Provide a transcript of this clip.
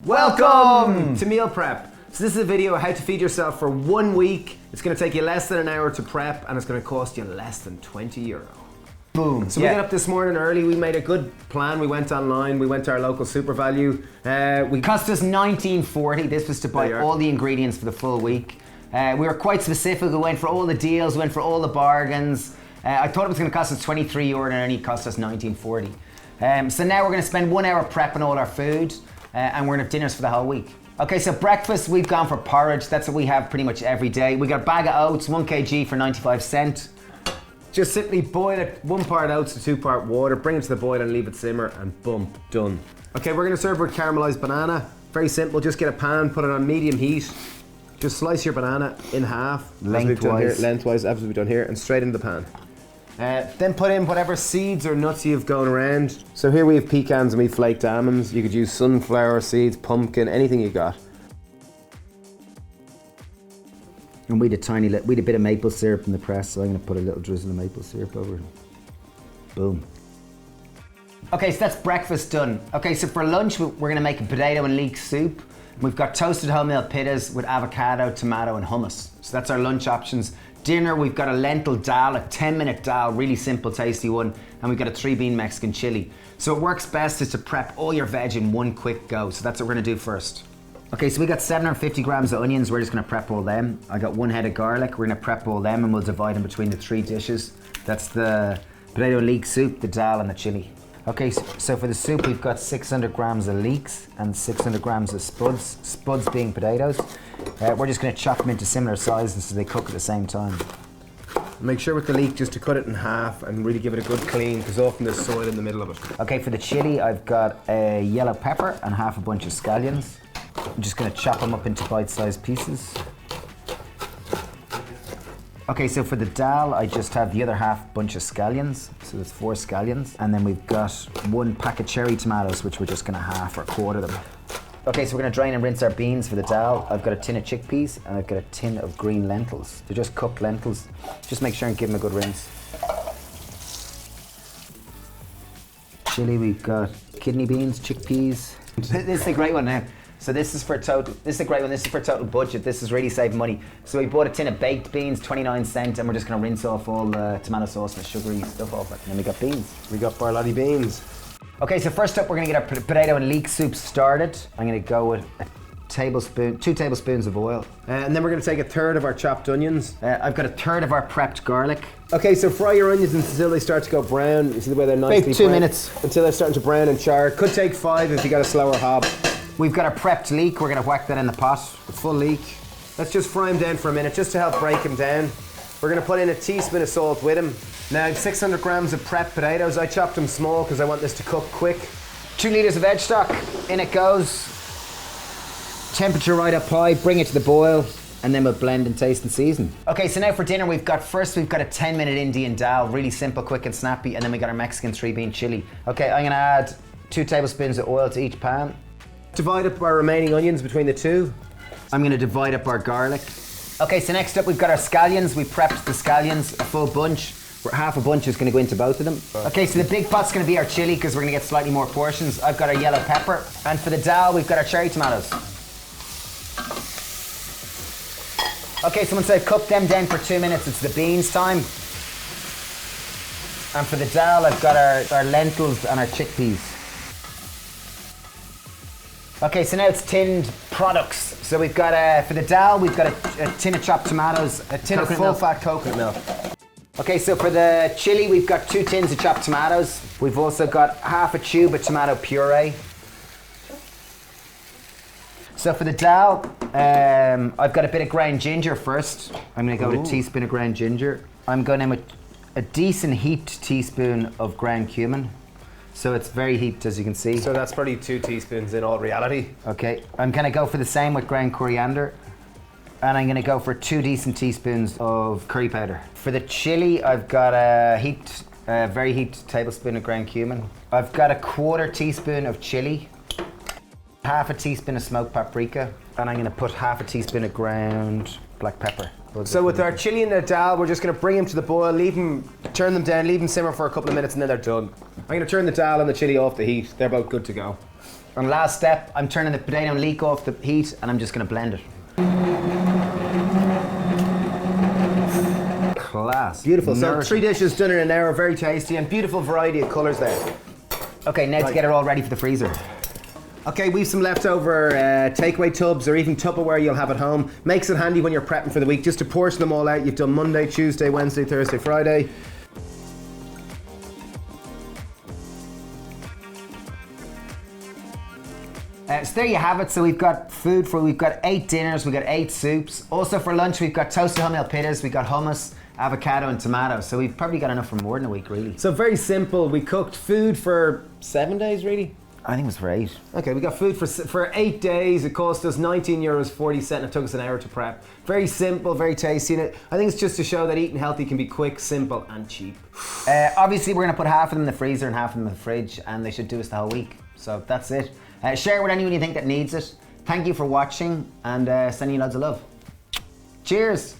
Welcome to meal prep. So this is a video of how to feed yourself for 1 week. It's going to take you less than an hour to prep and it's going to cost you less than €20. Boom. So we got up this morning early, we made a good plan, we went online, we went to our local super value. It cost us $19.40. This was to buy all the ingredients for the full week. We were quite specific, we went for all the deals, we went for all the bargains. I thought it was going to cost us €23 and it only cost us $19.40. So now we're going to spend 1 hour prepping all our food. And we're gonna have dinners for the whole week. Okay, so breakfast, we've gone for porridge. That's what we have pretty much every day. We got a bag of oats, 1 kg for 95 cents. Just simply boil it, 1 part oats to 2 part water, bring it to the boil and leave it simmer and boom, done. Okay, we're gonna serve with caramelized banana. Very simple, just get a pan, put it on medium heat. Just slice your banana in half. Lengthwise, as we've done here, and straight into the pan. Then put in whatever seeds or nuts you've going around. So here we have pecans and we have flaked almonds. You could use sunflower seeds, pumpkin, anything you got. And we had a bit of maple syrup in the press, so I'm gonna put a little drizzle of maple syrup over it. Boom. Okay, so that's breakfast done. Okay, so for lunch, we're gonna make a potato and leek soup. We've got toasted wholemeal pittas with avocado, tomato, and hummus. So that's our lunch options. Dinner, we've got a lentil dal, a 10-minute dal, really simple, tasty one, and we've got a 3-bean Mexican chili. So it works best is to prep all your veg in one quick go. So that's what we're gonna do first. Okay, so we got 750 grams of onions. We're just gonna prep all them. I got 1 head of garlic. We're gonna prep all them and we'll divide them between the 3 dishes. That's the potato and leek soup, the dal, and the chili. Okay, so for the soup, we've got 600 grams of leeks and 600 grams of spuds, spuds being potatoes. We're just gonna chop them into similar sizes so they cook at the same time. Make sure with the leek just to cut it in half and really give it a good clean, because often there's soil in the middle of it. Okay, for the chili, I've got a yellow pepper and half a bunch of scallions. I'm just gonna chop them up into bite-sized pieces. Okay, so for the dal, I just have the other half bunch of scallions. So there's 4 scallions. And then we've got 1 pack of cherry tomatoes, which we're just gonna half or quarter them. Okay, so we're gonna drain and rinse our beans for the dal. I've got a tin of chickpeas and I've got a tin of green lentils. They're just cooked lentils. Just make sure and give them a good rinse. Chili, we've got kidney beans, chickpeas. This is a great one now. So this is a great one, this is for total budget. This is really saving money. So we bought a tin of baked beans, 29 cents, and we're just gonna rinse off all the tomato sauce and the sugary stuff off it. And then we got beans. We got barlotty beans. Okay, so first up, we're gonna get our potato and leek soup started. I'm gonna go with a tablespoon, 2 tablespoons of oil. And then we're gonna take 1/3 of our chopped onions. I've got 1/3 of our prepped garlic. Okay, so fry your onions until they start to go brown. You see the way they're nicely About 2 minutes. Until they're starting to brown and char. Could take 5 if you got a slower hob. We've got our prepped leek. We're gonna whack that in the pot. A full leek. Let's just fry them down for a minute, just to help break them down. We're gonna put in a teaspoon of salt with them. Now, 600 grams of prepped potatoes. I chopped them small because I want this to cook quick. 2 litres of veg stock. In it goes. Temperature right up high. Bring it to the boil. And then we'll blend and taste and season. Okay, so now for dinner, we've got a 10-minute Indian dal. Really simple, quick and snappy. And then we got our Mexican 3-bean chili. Okay, I'm gonna add 2 tablespoons of oil to each pan. Divide up our remaining onions between the 2. I'm gonna divide up our garlic. Okay, so next up we've got our scallions. We prepped the scallions, a full bunch. Half a bunch is gonna go into both of them. Okay, so the big pot's gonna be our chili because we're gonna get slightly more portions. I've got our yellow pepper. And for the dal, we've got our cherry tomatoes. Okay, so once I've cooked them down for 2 minutes, it's the beans time. And for the dal, I've got our lentils and our chickpeas. Okay, so now it's tinned products. So we've got, for the dal, we've got a tin of chopped tomatoes, a tin of full-fat coconut milk. Okay, so for the chili, we've got 2 tins of chopped tomatoes. We've also got half a tube of tomato puree. So for the dal, I've got a bit of ground ginger first. I'm gonna go with a teaspoon of ground ginger. I'm going in with a decent heaped teaspoon of ground cumin. So it's very heaped, as you can see. So that's probably 2 teaspoons in all reality. Okay, I'm gonna go for the same with ground coriander. And I'm gonna go for 2 decent teaspoons of curry powder. For the chili, I've got a very heaped tablespoon of ground cumin. I've got a 1/4 teaspoon of chili, half a teaspoon of smoked paprika, and I'm gonna put half a teaspoon of ground black pepper. So with our chili and the dal, we're just gonna bring them to the boil, turn them down, leave them simmer for a couple of minutes, and then they're done. I'm gonna turn the dal and the chili off the heat. They're about good to go. And last step, I'm turning the potato and leek off the heat and I'm just gonna blend it. Class. Beautiful. So 3 dishes done in an hour, very tasty and beautiful variety of colours there. Okay, now to get it all ready for the freezer. Okay, we've some leftover takeaway tubs or even Tupperware you'll have at home. Makes it handy when you're prepping for the week, just to portion them all out. You've done Monday, Tuesday, Wednesday, Thursday, Friday. So there you have it. So we've got we've got 8 dinners, we've got 8 soups. Also for lunch, we've got toasted wholemeal pittas, we've got hummus, avocado and tomato. So we've probably got enough for more than a week, really. So very simple. We cooked food for 7 days, really? I think it was for 8. Okay, we got food for 8 days. It cost us €19.40 and it took us an hour to prep. Very simple, very tasty. And I think it's just to show that eating healthy can be quick, simple and cheap. Obviously, we're going to put half of them in the freezer and half of them in the fridge, and they should do us the whole week. So that's it. Share it with anyone you think that needs it. Thank you for watching, and sending you loads of love. Cheers.